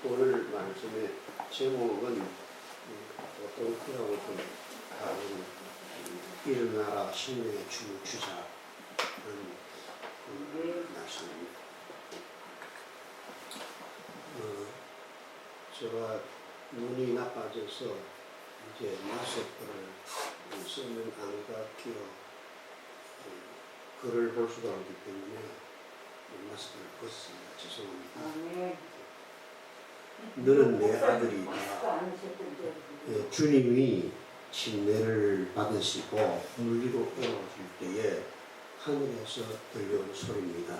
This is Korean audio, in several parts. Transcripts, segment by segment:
오늘 말씀의 제목은 어떤 그라고 좀 다른 일어나라 생명의 춤을 추자는 말씀입니다. 제가 눈이 나빠져서 이제 마스크를 쓰는 안각기로 글을 볼 수가 없기 때문에 마스크를 벗습니다. 죄송합니다. 너는 내 아들이다. 주님이 침례를 받으시고 물리로 깨어오실 때에 하늘에서 들려온 소리입니다.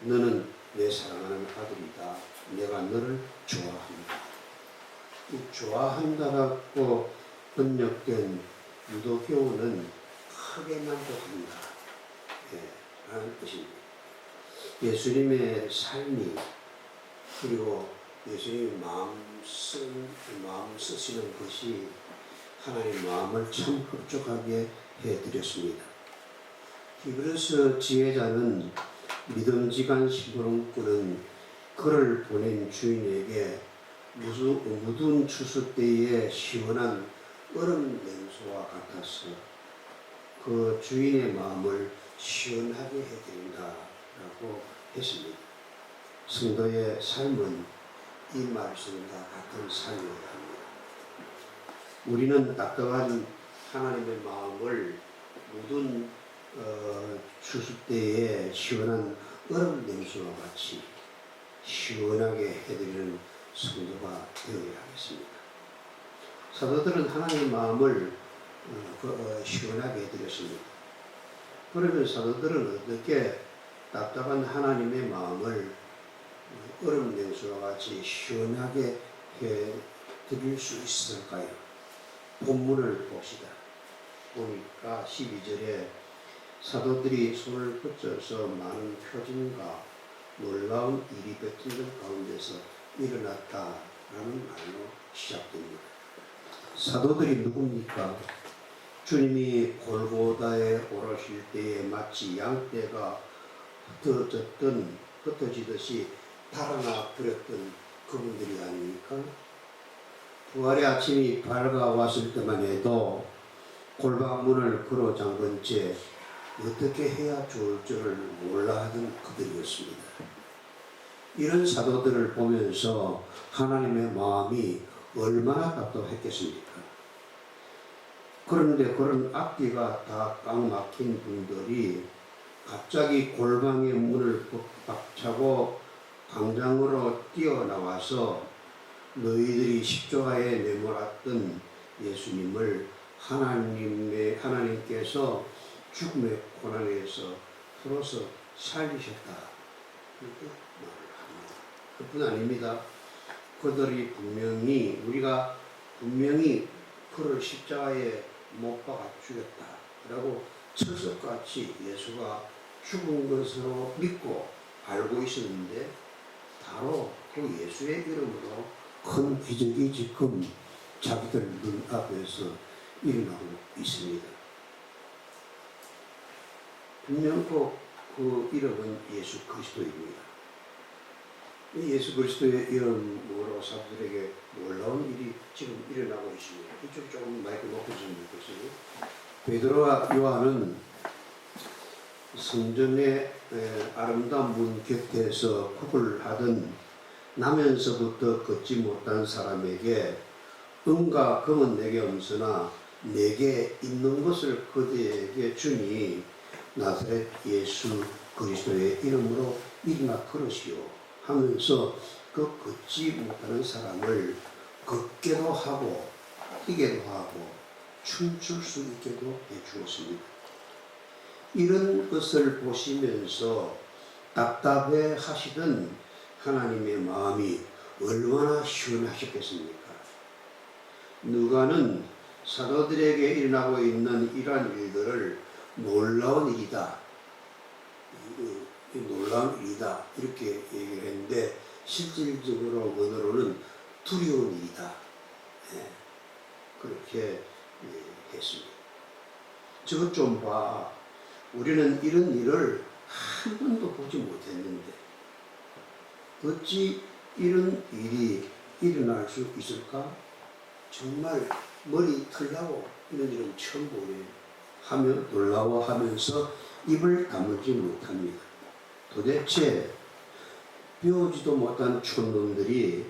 너는 내 사랑하는 아들이다. 내가 너를 좋아한다. 이 좋아한다라고 번역된 유도교훈은 크게 만족합니다. 라는 뜻입니다. 예수님의 삶이 그리고 예수님이 마음 쓰시는 것이 하나님의 마음을 참 흡족하게 해드렸습니다. 히브리서 지혜자는 믿음직한 심부름꾼은 그를 보낸 주인에게 무더운 추수 때에 시원한 얼음 냉수와 같아서 그 주인의 마음을 시원하게 해드린다라고 했습니다. 성도의 삶은 이 말씀과 같은 삶이어야 합니다. 우리는 따뜻한 하나님의 마음을 모든 추수 때에 시원한 얼음 냉수와 같이 시원하게 해드리는 성도가 되어야 하겠습니다. 사도들은 하나님의 마음을 시원하게 해드렸습니다. 그러면 사도들은 어떻게 답답한 하나님의 마음을 얼음 냉수와 같이 시원하게 해드릴 수 있을까요? 본문을 봅시다. 보니까 12절에 사도들이 손을 붙여서 많은 표징과 놀라운 일이 뱉어진 가운데서 일어났다라는 말로 시작됩니다. 사도들이 누굽니까? 주님이 골고다에 오르실 때에 마치 양떼가 흩어지듯이 달아나 버렸던 그분들이 아닙니까? 부활의 아침이 밝아왔을 때만 해도 골방문을 걸어 잠근 채 어떻게 해야 좋을 줄을 몰라 하던 그들이었습니다. 이런 사도들을 보면서 하나님의 마음이 얼마나 답답했겠습니까? 그런데 그런 앞뒤가 다 꽉 막힌 분들이 갑자기 골방의 문을 박차고 광장으로 뛰어나와서 너희들이 십자가에 내몰았던 예수님을 하나님께서 죽음의 고난에서 풀어서 살리셨다. 이렇게 말을 합니다. 그뿐 아닙니다. 그들이 우리가 분명히 그를 십자가에 못 박아 죽였다라고 철석같이 예수가 죽은 것으로 믿고 알고 있었는데 바로 그 예수의 이름으로 큰 기적이 지금 자기들 눈앞에서 일어나고 있습니다. 분명 그 이름은 예수 그리스도입니다. 예수 그리스도의 이름으로 사람들에게 놀라운 일이 지금 일어나고 있습니다. 이쪽 조금 마이크 높여주면 좋겠어요. 베드로와 요한은 성전의 아름다운 문 곁에서 굽을 하던 나면서부터 걷지 못한 사람에게 은과 금은 내게 없으나 내게 있는 것을 그대에게 주니 나사렛 예수 그리스도의 이름으로 일어나 걸으시오 하면서 그 걷지 못하는 사람을 걷게도 하고 뛰게도 하고 춤출 수 있게도 해주었습니다. 이런 것을 보시면서 답답해 하시던 하나님의 마음이 얼마나 시원하셨겠습니까? 누가는 사도들에게 일어나고 있는 이러한 일들을 놀라운 일이다. 놀라운 일이다. 이렇게 얘기를 했는데 실질적으로 원어로는 두려운 일이다. 그렇게 했습니다. 저것 좀 봐. 우리는 이런 일을 한 번도 보지 못했는데 어찌 이런 일이 일어날 수 있을까? 정말 머리 털나고 이런 일은 처음 보네요. 하며 놀라워하면서 입을 다물지 못합니다. 도대체 배우지도 못한 촌놈들이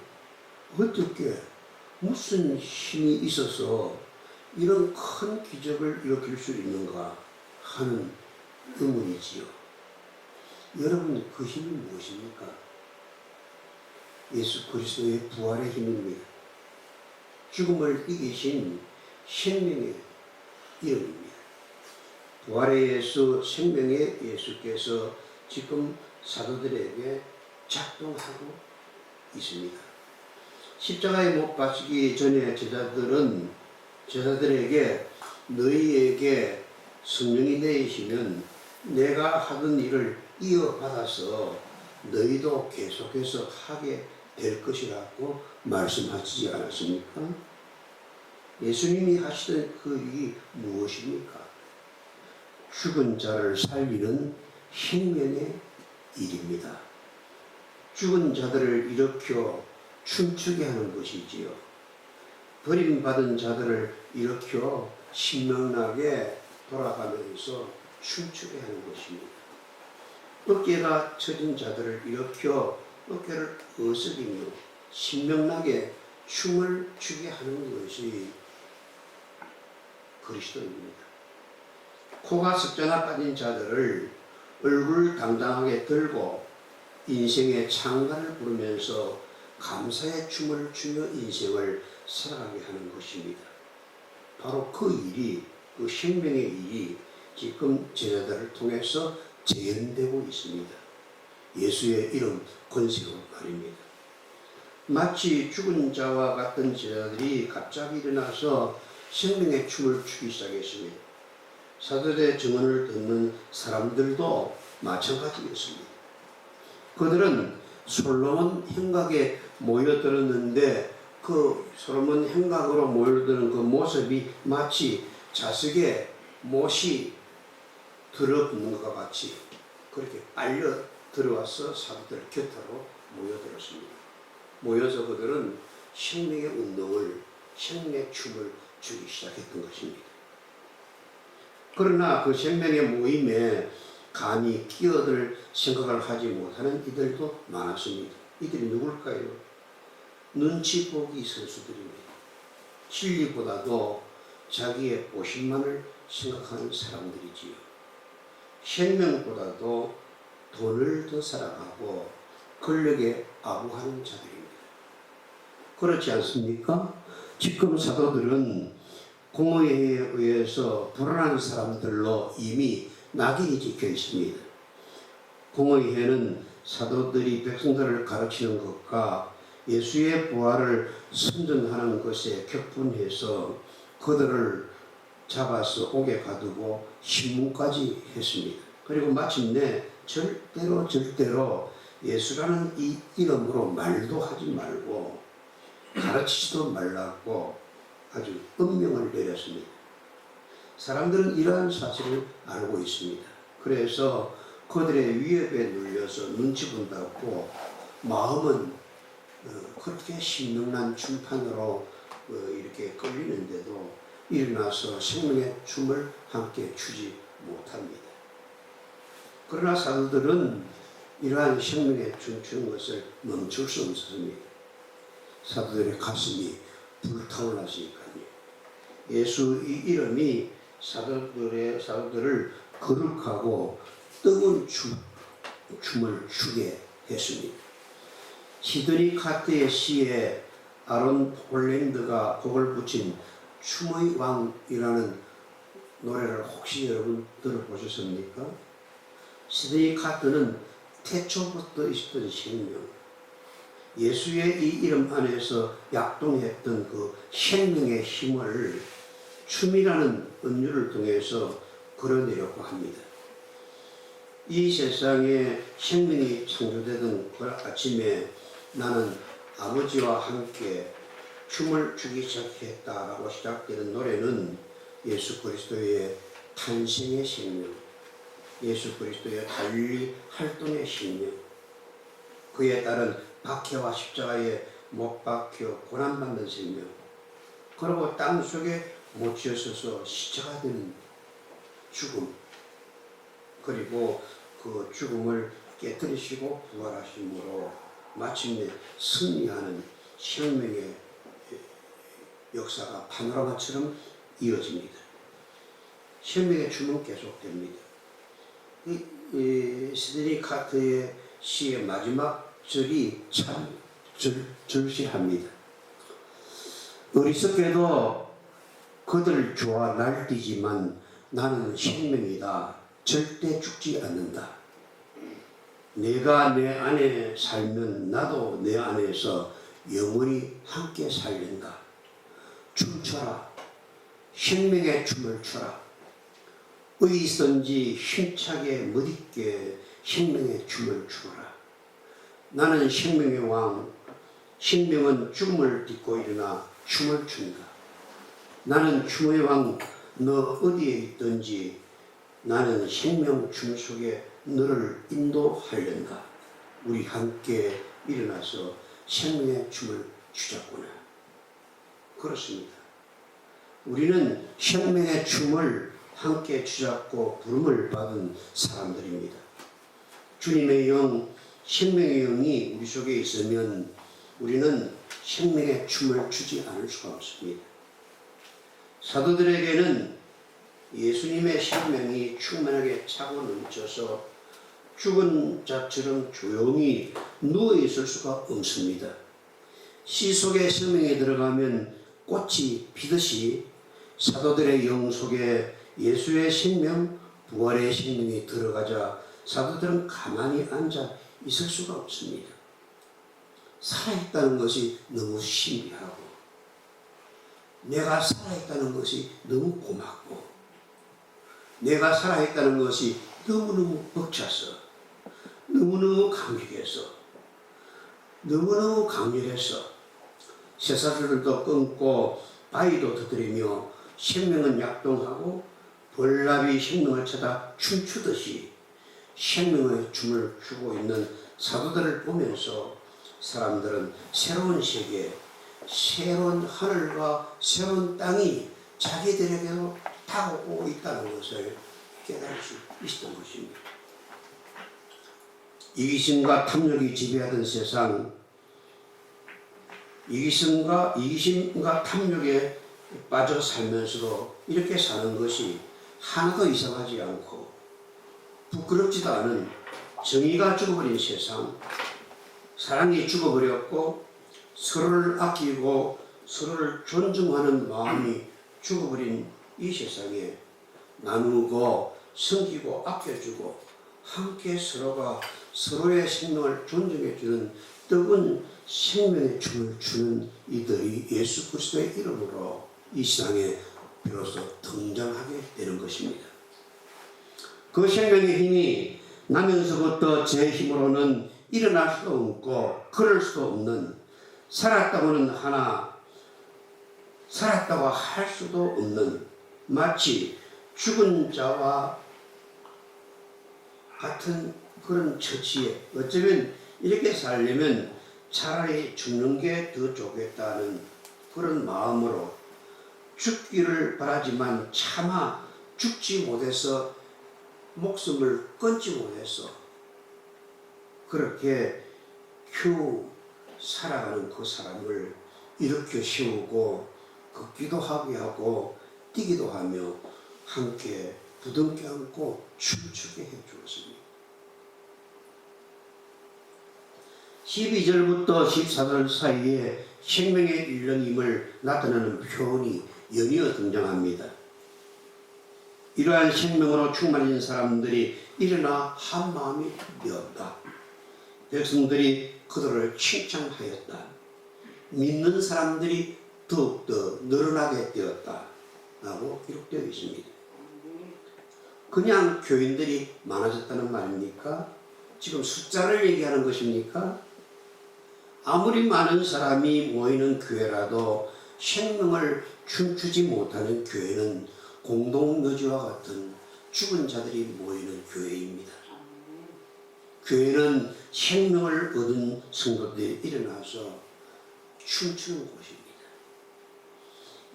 어떻게 무슨 힘이 있어서 이런 큰 기적을 일으킬 수 있는가 하는 의문이지요. 여러분, 그 힘이 무엇입니까? 예수 그리스도의 부활의 힘입니다. 죽음을 이기신 생명의 이름입니다. 부활의 예수, 생명의 예수께서 지금 사도들에게 작동하고 있습니다. 십자가에 못 박히기 전에 제자들에게 너희에게 성령이 내리시면 내가 하던 일을 이어받아서 너희도 계속해서 하게 될 것이라고 말씀하시지 않았습니까? 예수님이 하시던 그 일이 무엇입니까? 죽은 자를 살리는 생명의 일입니다. 죽은 자들을 일으켜 춤추게 하는 것이지요. 버림받은 자들을 일으켜 신명나게 돌아가면서 춤추게 하는 것입니다. 어깨가 처진 자들을 일으켜 어깨를 어스리며 신명나게 춤을 추게 하는 것이 그리스도입니다. 코가 석자나 빠진 자들을 얼굴 당당하게 들고 인생의 창가를 부르면서 감사의 춤을 추며 인생을 살아가게 하는 것입니다. 바로 그 일이, 그 생명의 일이 지금 제자들을 통해서 재현되고 있습니다. 예수의 이름 권세로 말입니다. 마치 죽은 자와 같은 제자들이 갑자기 일어나서 생명의 춤을 추기 시작했습니다. 사도들의 증언을 듣는 사람들도 마찬가지였습니다. 그들은 솔로몬 행각에 모여들었는데 그 솔로몬 행각으로 모여드는 그 모습이 마치 자석에 못이 들어붙는 것과 같이 그렇게 빨려 들어와서 사도들 곁으로 모여들었습니다. 모여서 그들은 생명의 운동을, 생명의 춤을 추기 시작했던 것입니다. 그러나 그 생명의 모임에 감히 끼어들 생각을 하지 못하는 이들도 많았습니다. 이들이 누굴까요? 눈치 보기 선수들입니다. 진리보다도 자기의 보신만을 생각하는 사람들이지요. 생명보다도 돈을 더 사랑하고 권력에 아부하는 자들입니다. 그렇지 않습니까? 지금 사도들은 공의회에 의해서 불안한 사람들로 이미 낙인이 찍혀 있습니다. 공의회는 사도들이 백성들을 가르치는 것과 예수의 부활을 선전하는 것에 격분해서 그들을 잡아서 옥에 가두고 신문까지 했습니다. 그리고 마침내 절대로 예수라는 이 이름으로 말도 하지 말고 가르치지도 말라고 아주 엄명을 내렸습니다. 사람들은 이러한 사실을 알고 있습니다. 그래서 그들의 위협에 눌려서 눈치 본다고 마음은 그렇게 신명난 춤판으로 이렇게 끌리는데도 일어나서 생명의 춤을 함께 추지 못합니다. 그러나 사도들은 이러한 생명의 춤추는 것을 멈출 수 없었습니다. 사도들의 가슴이 불타올랐으니까요. 예수 이 이름이 사도들을 거룩하고 뜨거운 춤을 추게 했습니다. 시드니 카트의 시에 아론 폴랜드가 곡을 붙인 춤의 왕이라는 노래를 혹시 여러분 들어보셨습니까? 시드니 카트는 태초부터 있었던 생명, 예수의 이 이름 안에서 약동했던 그 생명의 힘을 춤이라는 은유를 통해서 걸어내려고 합니다. 이 세상에 생명이 창조되던 그 아침에 나는 아버지와 함께 춤을 추기 시작했다라고 시작되는 노래는 예수 그리스도의 탄생의 생명, 예수 그리스도의 달리 활동의 생명, 그에 따른 박해와 십자가에 못 박혀 고난받는 생명, 그리고 땅속에 묻혀서서 시체가 되는 죽음, 그리고 그 죽음을 깨뜨리시고 부활하심으로 마침내 승리하는 생명의 역사가 파노라마처럼 이어집니다. 생명의 춤은 계속됩니다. 시드니 카터의 시의 마지막 절이 참 절실합니다. 어리석게도 그들 좋아 날뛰지만 나는 생명이다. 절대 죽지 않는다. 내가 내 안에 살면 나도 내 안에서 영원히 함께 살린다. 춤춰라. 생명의 춤을 춰라. 어디선지 힘차게 멋있게 생명의 춤을 추라. 나는 생명의 왕, 생명은 죽음을 딛고 일어나 춤을 춘다. 나는 춤의 왕, 너 어디에 있든지 나는 생명 춤 속에 너를 인도하련다. 우리 함께 일어나서 생명의 춤을 추자꾸나. 그렇습니다. 우리는 생명의 춤을 함께 추잡고 부름을 받은 사람들입니다. 주님의 영, 생명의 영이 우리 속에 있으면 우리는 생명의 춤을 추지 않을 수가 없습니다. 사도들에게는 예수님의 생명이 충만하게 차고 넘쳐서 죽은 자처럼 조용히 누워있을 수가 없습니다. 씨 속에 생명이 들어가면 꽃이 피듯이 사도들의 영 속에 예수의 생명, 부활의 생명이 들어가자 사도들은 가만히 앉아 있을 수가 없습니다. 살아있다는 것이 너무 신비하고 내가 살아있다는 것이 너무 고맙고 내가 살아있다는 것이 너무너무 벅차서 너무너무 감격해서 너무너무 강렬해서 쇠사슬도 끊고 바위도 터뜨리며 생명은 약동하고 벌나비 생명을 찾아 춤추듯이 생명의 춤을 추고 있는 사도들을 보면서 사람들은 새로운 세계, 새로운 하늘과 새로운 땅이 자기들에게도 다가오고 있다는 것을 깨달을 수 있었던 것입니다. 이기심과 탐욕이 지배하던 세상, 이기심과 탐욕에 빠져 살면서도 이렇게 사는 것이 하나도 이상하지 않고 부끄럽지도 않은 정의가 죽어버린 세상, 사랑이 죽어버렸고 서로를 아끼고 서로를 존중하는 마음이 죽어버린 이 세상에 나누고 섬기고 아껴주고 함께 서로가 서로의 생명을 존중해주는 뜨거운 생명의 춤을 추는 이들이 예수 그리스도의 이름으로 이 세상에 비로소 등장하게 되는 것입니다. 그 생명의 힘이 나면서부터 제 힘으로는 일어날 수도 없고 그럴 수도 없는, 살았다고는 하나 살았다고 할 수도 없는, 마치 죽은 자와 같은 그런 처지에 어쩌면 이렇게 살려면 차라리 죽는 게 더 좋겠다는 그런 마음으로 죽기를 바라지만 차마 죽지 못해서 목숨을 끊지 못해서 그렇게 겨우 살아가는 그 사람을 일으켜 세우고 걷기도 하게 하고 뛰기도 하며 함께 부둥켜 안고 춤추게 해주었습니다. 12절부터 14절 사이에 생명의 일령임을 나타내는 표현이 연이어 등장합니다. 이러한 생명으로 충만해진 사람들이 일어나 한 마음이 되었다. 백성들이 그들을 칭찬하였다. 믿는 사람들이 더욱더 늘어나게 되었다 라고 기록되어 있습니다. 그냥 교인들이 많아졌다는 말입니까? 지금 숫자를 얘기하는 것입니까? 아무리 많은 사람이 모이는 교회라도 생명을 춤추지 못하는 교회는 공동묘지와 같은 죽은 자들이 모이는 교회입니다. 교회는 생명을 얻은 성도들이 일어나서 춤추는 곳입니다.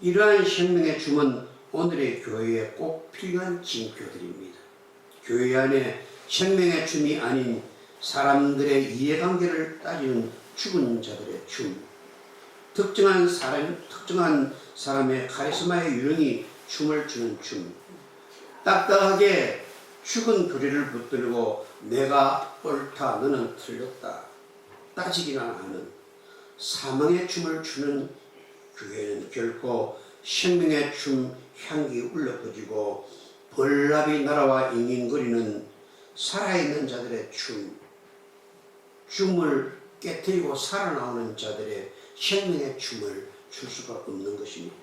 이러한 생명의 춤은 오늘의 교회에 꼭 필요한 징표들입니다. 교회 안에 생명의 춤이 아닌 사람들의 이해관계를 따지는 죽은 자들의 춤, 특정한 사람의 카리스마의 유령이 춤을 추는 춤, 딱딱하게 죽은 교리를 붙들고 내가 옳다 너는 틀렸다 따지기나 하는 사망의 춤을 추는 교회는 결코 생명의 춤 향기 울려 퍼지고 벌나비 날아와 잉잉거리는 살아있는 자들의 춤을 깨뜨리고 살아나오는 자들의 생명의 춤을 출 수가 없는 것입니다.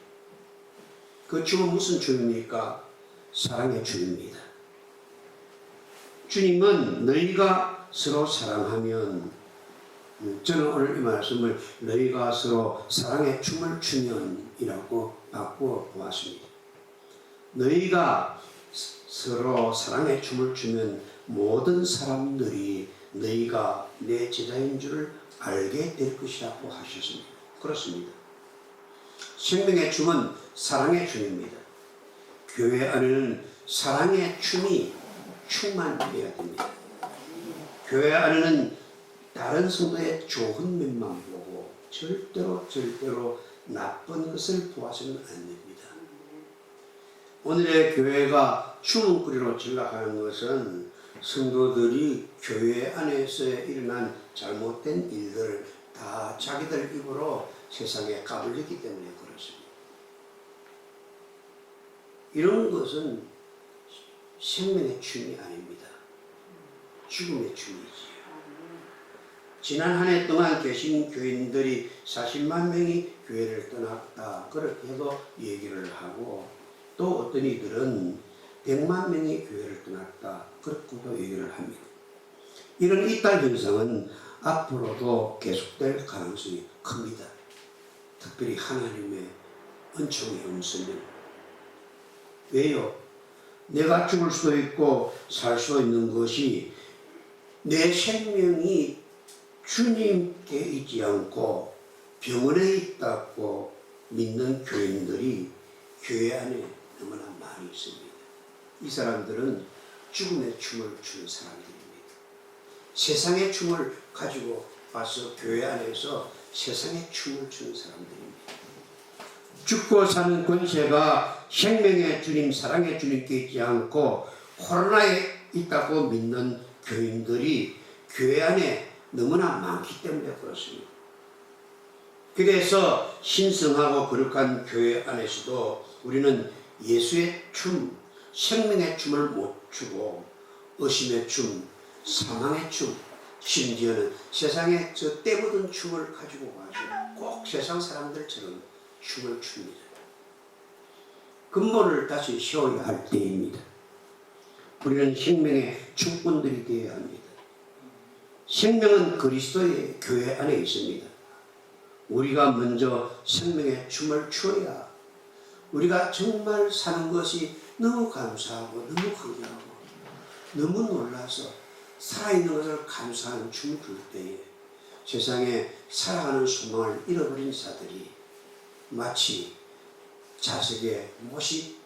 그 춤은 무슨 춤입니까? 사랑의 춤입니다. 주님은 너희가 서로 사랑하면, 저는 오늘 이 말씀을 너희가 서로 사랑의 춤을 추면 이라고 바꾸어 보았습니다. 너희가 서로 사랑의 춤을 추면 모든 사람들이 너희가 내 제자인 줄 알게 될 것이라고 하셨습니다. 그렇습니다. 생명의 춤은 사랑의 춤입니다. 교회 안에는 사랑의 춤이 충만해야 됩니다. 교회 안에는 다른 성도의 좋은 면만 보고 절대로 나쁜 것을 보아서는 안 됩니다. 오늘의 교회가 주문거리로 전락하는 것은 성도들이 교회 안에서 일어난 잘못된 일들을 다 자기들 입으로 세상에 까불렸기 때문에 그렇습니다. 이런 것은 생명의 춤이 아닙니다. 죽음의 춤이지요. 지난 한 해 동안 계신 교인들이 40만 명이 교회를 떠났다 그렇게 해도 얘기를 하고, 또 어떤 이들은 100만 명이 교회를 떠났다 그렇게도 얘기를 합니다. 이런 이탈 현상은 앞으로도 계속될 가능성이 큽니다. 특별히 하나님의 은총이 없으면. 왜요? 내가 죽을 수도 있고 살 수 있는 것이 내 생명이 주님께 있지 않고 병원에 있다고 믿는 교인들이 교회 안에 너무나 많이 있습니다. 이 사람들은 죽음의 춤을 추는 사람들입니다. 세상의 춤을 가지고 와서 교회 안에서 세상의 춤을 추는 사람들입니다. 죽고 사는 권세가 생명의 주님, 사랑의 주님께 있지 않고 코로나에 있다고 믿는 교인들이 교회 안에 너무나 많기 때문에 그렇습니다. 그래서 신성하고 거룩한 교회 안에서도 우리는 예수의 춤, 생명의 춤을 못 추고 의심의 춤, 사망의 춤, 심지어는 세상의 저 때묻은 춤을 가지고 와서 꼭 세상 사람들처럼 춤을 춥니다. 근본을 다시 세워야 할 때입니다. 우리는 생명의 춤꾼들이 되어야 합니다. 생명은 그리스도의 교회 안에 있습니다. 우리가 먼저 생명의 춤을 추어야 우리가 정말 사는 것이 너무 감사하고 너무 흥분하고 너무 놀라서 살아있는 것을 감사하는 춤을 출 때에 세상에 살아가는 소망을 잃어버린 자들이 마치 자석에 못이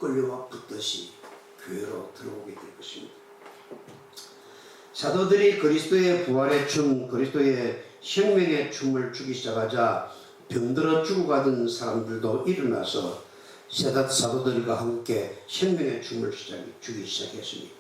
끌려와 붙듯이 교회로 들어오게 될 것입니다. 사도들이 그리스도의 부활의 춤, 그리스도의 생명의 춤을 추기 시작하자 병들어 죽어가던 사람들도 일어나서 사도들과 함께 생명의 춤을 추기 시작했습니다.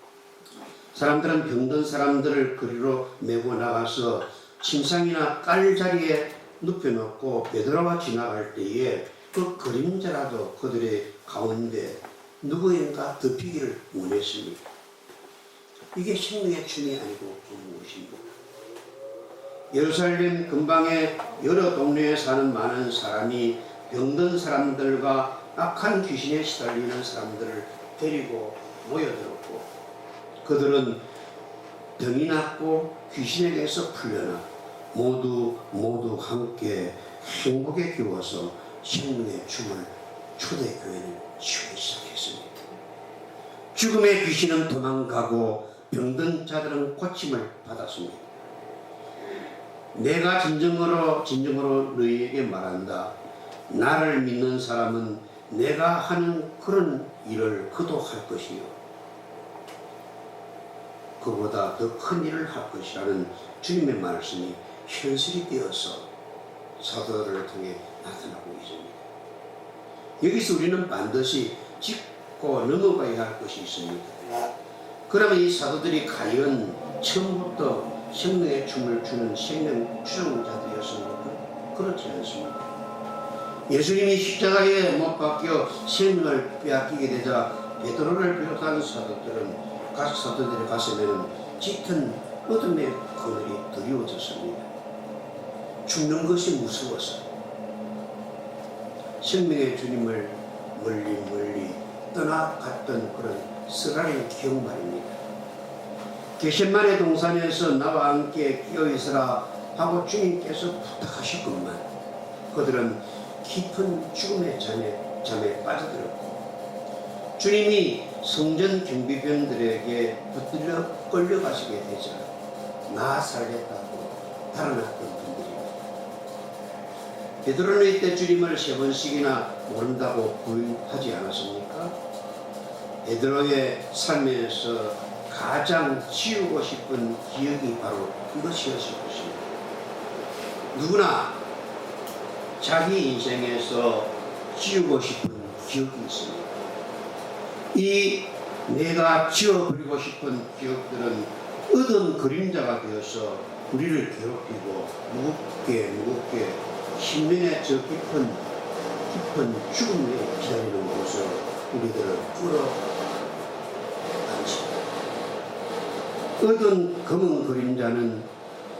사람들은 병든 사람들을 거리로 메고 나가서 침상이나 깔자리에 눕혀놓고 베드로가 지나갈 때에 그 그림자라도 그들의 가운데 누구인가 덮이기를 원했습니다. 이게 생명의 춤이 아니고 무엇입니까? 예루살렘 근방의 여러 동네에 사는 많은 사람이 병든 사람들과 악한 귀신에 시달리는 사람들을 데리고 모여들었고, 그들은 병이 낫고 귀신에게서 풀려나 모두 함께 행복에 기워서 생명의 춤을 초대교회는 추기 시작했습니다. 죽음의 귀신은 도망가고 병든 자들은 고침을 받았습니다. 내가 진정으로 너희에게 말한다. 나를 믿는 사람은 내가 하는 그런 일을 그도 할 것이요 그보다 더 큰 일을 할 것이라는 주님의 말씀이 현실이 되어서 사도들을 통해 나타나고 있습니다. 여기서 우리는 반드시 짚고 넘어가야 할 것이 있습니다. 그러면 이 사도들이 과연 처음부터 생명의 춤을 추는 생명 추종자들이었습니까? 그렇지 않습니다. 예수님이 십자가에 못 박혀 생명을 빼앗기게 되자 베드로를 비롯한 사도들은 각 사도들의 가슴에는 짙은 어둠의 그늘이 드리워졌습니다. 죽는 것이 무서워서 생명의 주님을 멀리 떠나갔던 그런 쓰라린 기억 말입니다. 겟세마네 동산에서 나와 함께 끼어있으라 하고 주님께서 부탁하셨건만 그들은 깊은 죽음의 잠에 빠져들었고 주님이 성전 경비병들에게 붙들려 끌려가시게 되자 나 살겠다고 달아났던 분들입니다. 베드로는 이때 주님을 3번씩이나 모른다고 부인하지 않았습니까? 베드로의 삶에서 가장 지우고 싶은 기억이 바로 그것이었을 것입니다. 누구나 자기 인생에서 지우고 싶은 기억이 있습니다. 이 내가 지워버리고 싶은 기억들은 어두운 그림자가 되어서 우리를 괴롭히고 무겁게 신명의 저 깊은 죽음에 기다리는 곳으로 우리들을 끌어안습니다. 어두운 검은 그림자는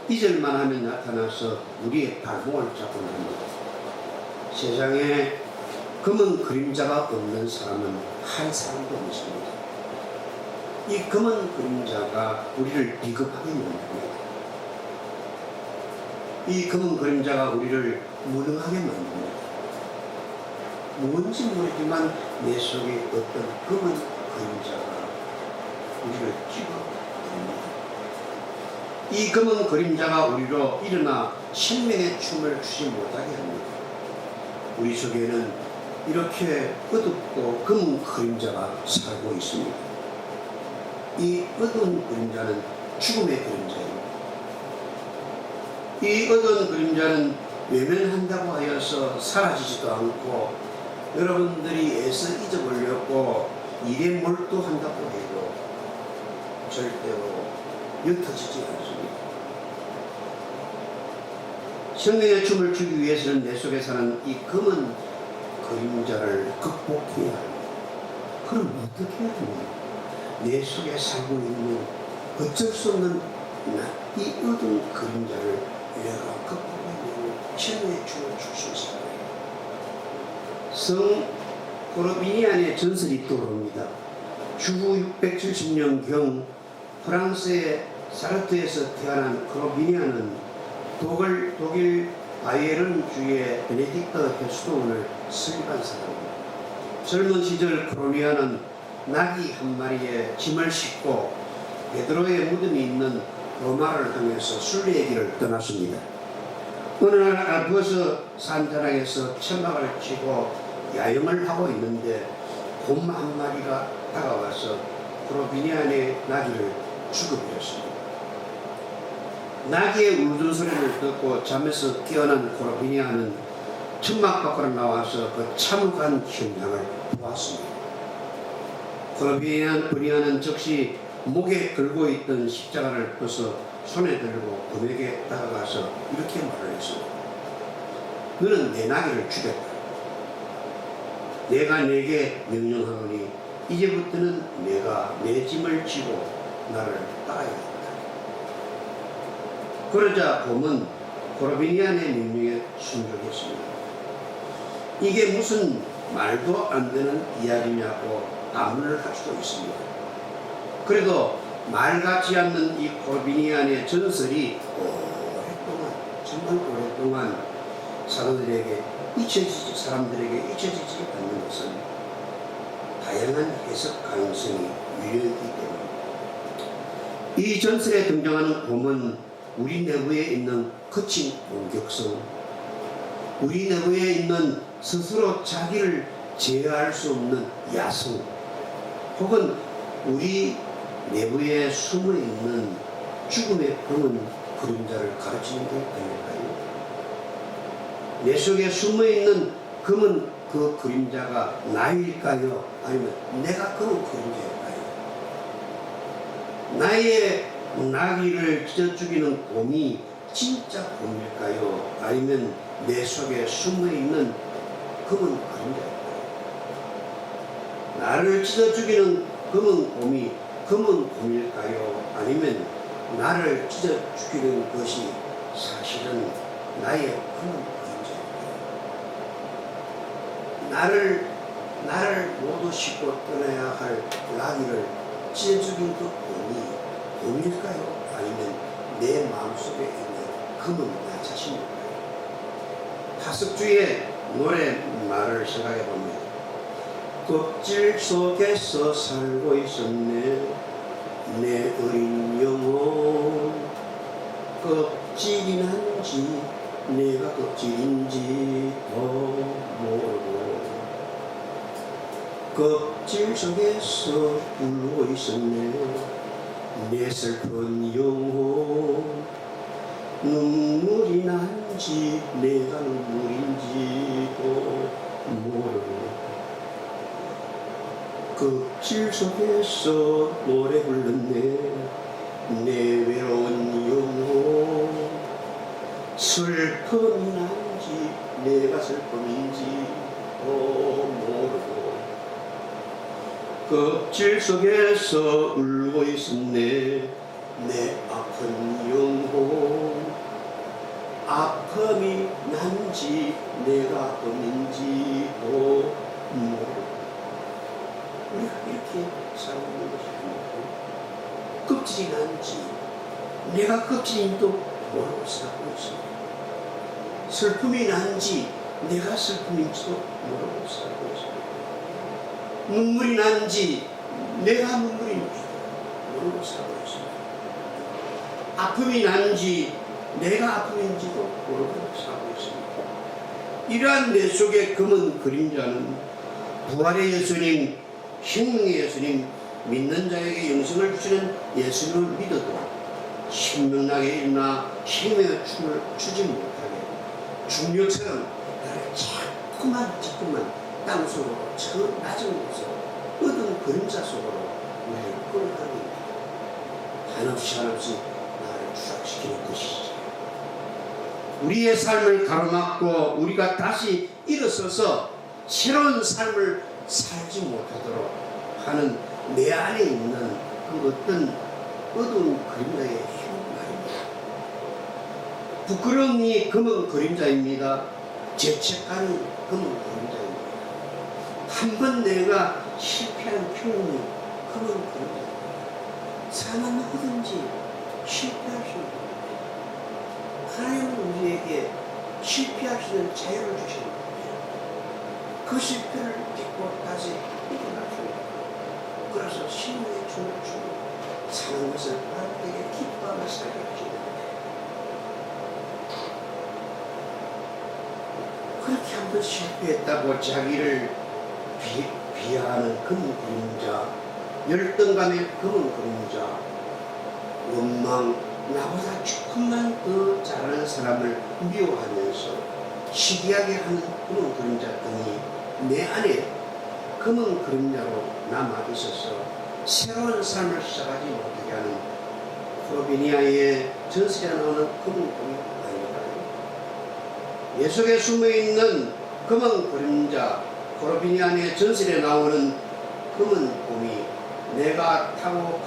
잊을만 하면 나타나서 우리의 발목을 잡고 납니다. 세상에 검은 그림자가 없는 사람은 한 사람도 없습니다. 이 검은 그림자가 우리를 비겁하게 만듭니다. 이 검은 그림자가 우리를 무능하게 만듭니다. 뭔지 모르지만 내 속에 어떤 검은 그림자가 우리를 찍어냅니다. 이 검은 그림자가 우리로 일어나 생명의 춤을 추지 못하게 합니다. 우리 속에는 이렇게 어둡고 검은 그림자가 살고 있습니다. 이 어두운 그림자는 죽음의 그림자입니다. 이 어두운 그림자는 외면한다고 하여서 사라지지도 않고 여러분들이 애써 잊어버리려고 일에 몰두한다고 해도 절대로 옅어지지 않습니다. 생명의 춤을 추기 위해서는 내 속에 사는 이 검은 그림자를 극복해야 합니다. 그럼 어떻게 해야 합니까? 내 속에 살고 있는 어쩔 수 없는 이 어두운 그림자를 내가 극복해내고 생명의 춤을 출 수 있습니다. 성 코르비니안의 전설이 떠오릅니다. 주후 670년경 프랑스의 사르트에서 태어난 코르비니안은 독일 바이에른주의 베네딕트 해수도원을 설립한 사람입니다. 젊은 시절 코르비니안은 나귀 한 마리에 짐을 싣고 베드로의 무덤이 있는 로마를 향해서 순례의 길을 떠났습니다. 어느 날 알프스 산자락에서 천막을 치고 야영을 하고 있는데 곰 한 마리가 다가와서 코르비니안의 나귀를 죽여버렸습니다. 나귀의 울던 소리를 듣고 잠에서 깨어난 코르비니안은 천막 밖으로 나와서 그 참혹한 현장을 보았습니다. 코르비니안은 즉시 목에 걸고 있던 십자가를 벗어 손에 들고 금에게 다가가서 이렇게 말을 했습니다. 너는 내 나귀를 죽였다. 내가 내게 명령하노니 이제부터는 내가 내 짐을 지고 나를 따라야겠다. 그러자 곰은 코르비니안의 명령에 순종했습니다. 이게 무슨 말도 안 되는 이야기냐고 반문을 할 수도 있습니다. 그래도 말 같지 않는 이 코르비니안의 전설이 오랫동안, 정말 오랫동안 사람들에게 잊혀지지 않는 것은 다양한 해석 가능성이 유효하기 때문입니다. 이 전설에 등장하는 곰은 우리 내부에 있는 거친 공격성, 우리 내부에 있는 스스로 자기를 제어할 수 없는 야성, 혹은 우리 내부에 숨어있는 죽음의 검은 그림자를 가르치는 게 아닐까요? 내 속에 숨어있는 검은 그 그림자가 나일까요? 아니면 내가 검은 그림자일까요? 나의 나귀를 찢어 죽이는 곰이 진짜 곰일까요? 아니면 내 속에 숨어있는 검은 그림자일까요? 나를 찢어 죽이는 검은 곰이 검은 곰일까요? 아니면 나를 찢어 죽이는 것이 사실은 나의 검은 그림자일까요? 나를 모두 싣고 떠나야 할 나귀를 찢어 죽인 그 곰이 곰일까요? 아니면 내 마음속에 있는 검은 나 자신일까요? 하석주의 노래말을 생각해 보면 껍질 속에서 살고 있었네 내 어린 영혼 껍질이 난지 내가 껍질인지도 모르고 껍질 속에서 울고 있었네 내 슬픈 영혼 눈물이 난지 내가 눈물인지도 모르고 껍질 속에서 노래 불렀네 내 외로운 영혼 슬픔이 난지 내가 슬픔인지도 모르고 껍질 속에서 울고 있었네 내 아픈 영혼 아픔이 난지 내가 아픔인지도 모르고 우리가 이렇게 살고 있는 것이 아니고 껍질이 난지 내가 껍질인지도 모르고 살고 있습니다. 슬픔이 난지 내가 슬픔인지도 모르고 살고 있습니다. 눈물이 난지 내가 눈물인지 모르고 살고 있습니다. 아픔이 난지 내가 아픔인지도 모르고 살고 있습니다. 이러한 내 속의 검은 그림자는 부활의 예수님, 생명의 예수님, 믿는 자에게 영생을 주시는 예수님을 믿어도 신명나게 일어나 생명의 춤을 추지 못하게 중력처럼 나를 자꾸만 땅속으로 저 낮은 곳으로 어두운 그림자 속으로 우리를 끌어가는 한없이 나를 추락시키는 것이지. 우리의 삶을 가로막고 우리가 다시 일어서서 새로운 삶을 살지 못하도록 하는 내 안에 있는 그 어떤 어두운 그림자의 힘 말입니다. 부끄러움이 검은 그림자입니다. 죄책감이 검은 그림자입니다. 한 번 내가 실패한 경험이 검은 그림자입니다. 사람은 누구든지 실패할 수 있습니다. 하나님은 우리에게 실패할 수 있는 자유를 주십니다. 그 실패를 딛고 다시 일어날 수 있습니다. 그래서 신명의 춤을 추고 사는 것을 하나님에게 기뻐하며 살게 하십니다. 그렇게 한번 실패했다고 자기를 비하하는 검은 그림자, 열등감의 검은 그림자, 원망, 나보다 조금만 더 잘하는 사람을 미워하면서 시기하게 하는 검은 그림자 등이 내 안에 검은 그림자로 남아 있어서 새로운 삶을 시작하지 못하게 하는 코로비니아의 전설에 나오는 검은 그림자 아닌가요? 내 속에 숨어있는 검은 그림자, 코로비니아의 전설에 나오는 검은 곰이 내가 타고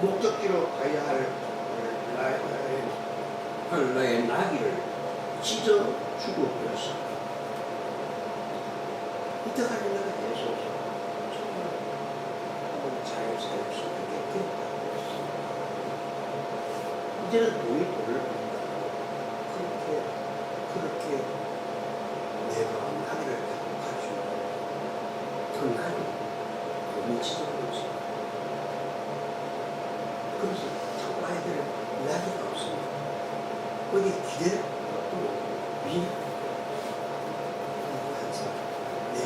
목적지로 가야 할 나의 나귀를 찢어 죽어버렸어. 이때까지 내가 계속 정말 잘 살 수 있게 되었다고 했어. 이제는 돈이 돈을 번다. 그렇게 내가 나귀를 타고 가지고 그 나귀 돈이 찢어버렸어. 어디 기대는 것도 미련 항상 내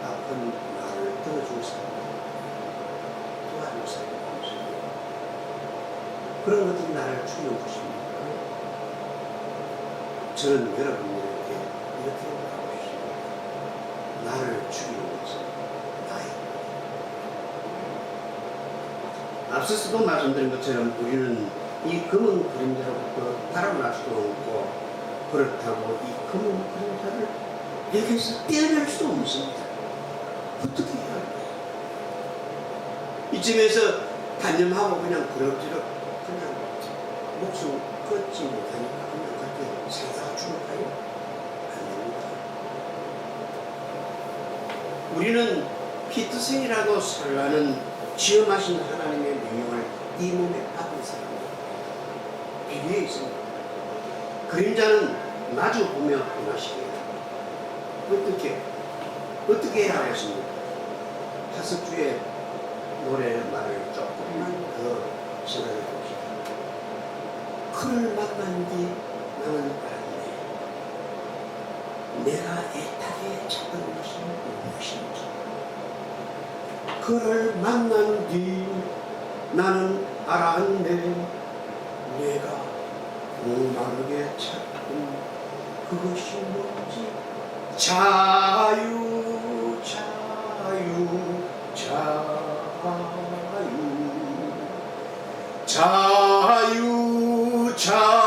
아픈 나를 들어줄 사람, 도와줄 사람이 없습니다. 그런 것들이 나를 죽여 주십니까? 저는 여러분들에게 이렇게 말하고 싶습니다. 나를 죽이는 것은 나의 것. 앞서서도 말씀드린 것처럼 우리는 이 검은 그림자로부터 달아날 수도 없고, 그렇다고 이 검은 그림자를 여기서 떼어낼 수도 없습니다. 어떻게 해야 할까요? 이쯤에서 단념하고 그냥 그럭저럭 그냥 목숨 끊지 못하니까 그냥 그렇게 살다가 죽을까요? 안 됩니다. 우리는 피트생이라도 살라는 지엄하신 하나님의 명령을 이 몸에 받은 사람입니다. 비례에 있습니다. 그림자는 마주 보며 행하시게요. 어떻게 해야 하겠습니까? 5주의 노래 말을 조금만 더 생각해 봅시다. 그를 만난 뒤 나는 알았네. 내가 애타게 찾던 것은 무엇인지. 그를 만난 뒤 나는 알았네. 내가 목마르게 찾던 그것이 뭔지. 자유, 자유, 자유, 자유, 자유.